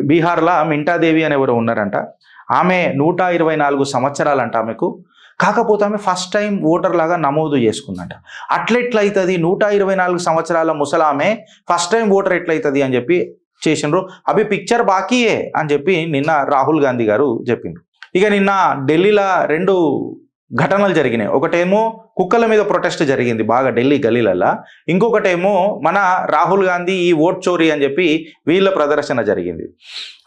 బీహార్లో మింటాదేవి అని ఎవరో ఉన్నారంట. ఆమె 124 సంవత్సరాలంట ఆమెకు. కాకపోతే ఆమె ఫస్ట్ టైం ఓటర్ లాగా నమోదు చేసుకుందంట. అట్లెట్లయితుంది 124 సంవత్సరాల ముసలామె ఫస్ట్ టైం ఓటర్ ఎట్లయితుంది అని చెప్పి చేసిండ్రు. అవి పిక్చర్ బాకీయే అని చెప్పి నిన్న రాహుల్ గాంధీ గారు చెప్పిండ్రు. ఇక నిన్న ఢిల్లీలో 2 ఘటనలు జరిగినాయి. ఒకటేమో కుక్కల మీద ప్రొటెస్ట్ జరిగింది బాగా ఢిల్లీ గల్లీలల్లో. ఇంకొకటేమో మన రాహుల్ గాంధీ ఈ ఓట్ చోరీ అని చెప్పి వీళ్ళ ప్రదర్శన జరిగింది.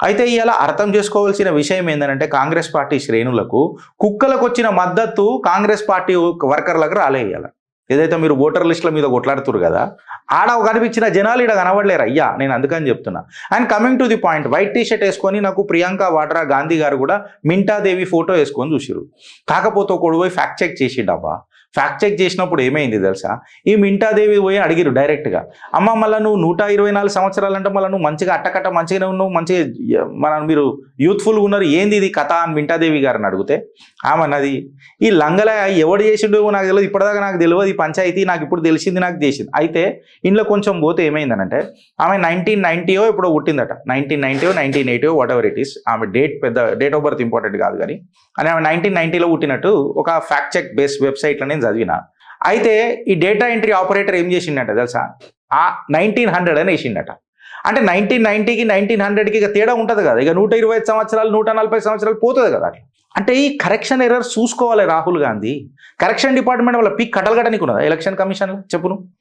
అయితే ఇలా అర్థం చేసుకోవాల్సిన విషయం ఏంటంటే కాంగ్రెస్ పార్టీ శ్రేణులకు కుక్కలకు వచ్చిన మద్దతు కాంగ్రెస్ పార్టీ వర్కర్లకు రాలేయాలి. ఏదైతే మీరు ఓటర్ లిస్టుల మీద కొట్లాడుతున్నారు కదా, ఆడ కనిపించిన జనాలు ఇక్కడ కనబడలేరు అయ్యా. నేను అందుకని చెప్తున్నా. And coming to the point, white T shirt వేసుకొని నాకు ప్రియాంక వాడ్రా గాంధీ గారు కూడా మింటాదేవి ఫోటో వేసుకొని చూసిరు. కాకపోతే ఒకడు పోయి ఫ్యాక్ట్ చెక్ చేసిండబ్బా. ఫ్యాక్ట్ చెక్ చేసినప్పుడు ఏమైంది తెలుసా, ఈ మింటాదేవి పోయి అడిగిరు డైరెక్ట్గా, అమ్మ మళ్ళీ నువ్వు 124 సంవత్సరాలు అంటే మళ్ళీ నువ్వు మంచిగా అట్టకట్ట మంచిగానే ఉన్నావు, మంచిగా మీరు యూత్ఫుల్గా ఉన్నారు, ఏంది ఇది కథ అని మింటాదేవి గారిని అడిగితే ఆమె అన్నది, ఈ లంగల ఎవడు చేసిండో నాకు తెలియదు, ఇప్పటిదాకా నాకు తెలియదు, ఈ పంచాయతీ నాకు ఇప్పుడు తెలిసింది, నాకు చేసింది. అయితే ఇంట్లో కొంచెం పోతే ఏమైందనంటే ఆమె 1990 ఎప్పుడో పుట్టిందట. 1990 1980 వాట్ ఎవర్ ఇట్ ఈస్. ఆమె డేట్ ఆఫ్ బర్త్ ఇంపార్టెంట్ కాదు కానీ అని ఆమె 1990లో పుట్టినట్టు ఒక ఫ్యాక్ట్ చెక్ బేస్ వెబ్సైట్లో నేను చదివిన. అయితే ఈ డేటా ఎంట్రీ ఆపరేటర్ ఏం చేసిండట తెలుసా, 1900 అని వేసిండట. అంటే 1990కి 1900కి ఇక తేడా ఉంటుంది కదా, ఇక 125 సంవత్సరాలు 140 సంవత్సరాలు పోతుంది కదా. అంటే ఈ కరెక్షన్ ఎర్రర్ చూసుకోవాలి రాహుల్ గాంధీ. కరెక్షన్ డిపార్ట్మెంట్ వాళ్ళ పిక్ కట్టలు కట్టనికి ఉన్నదా ఎలక్షన్ కమిషన్లో చెప్పును.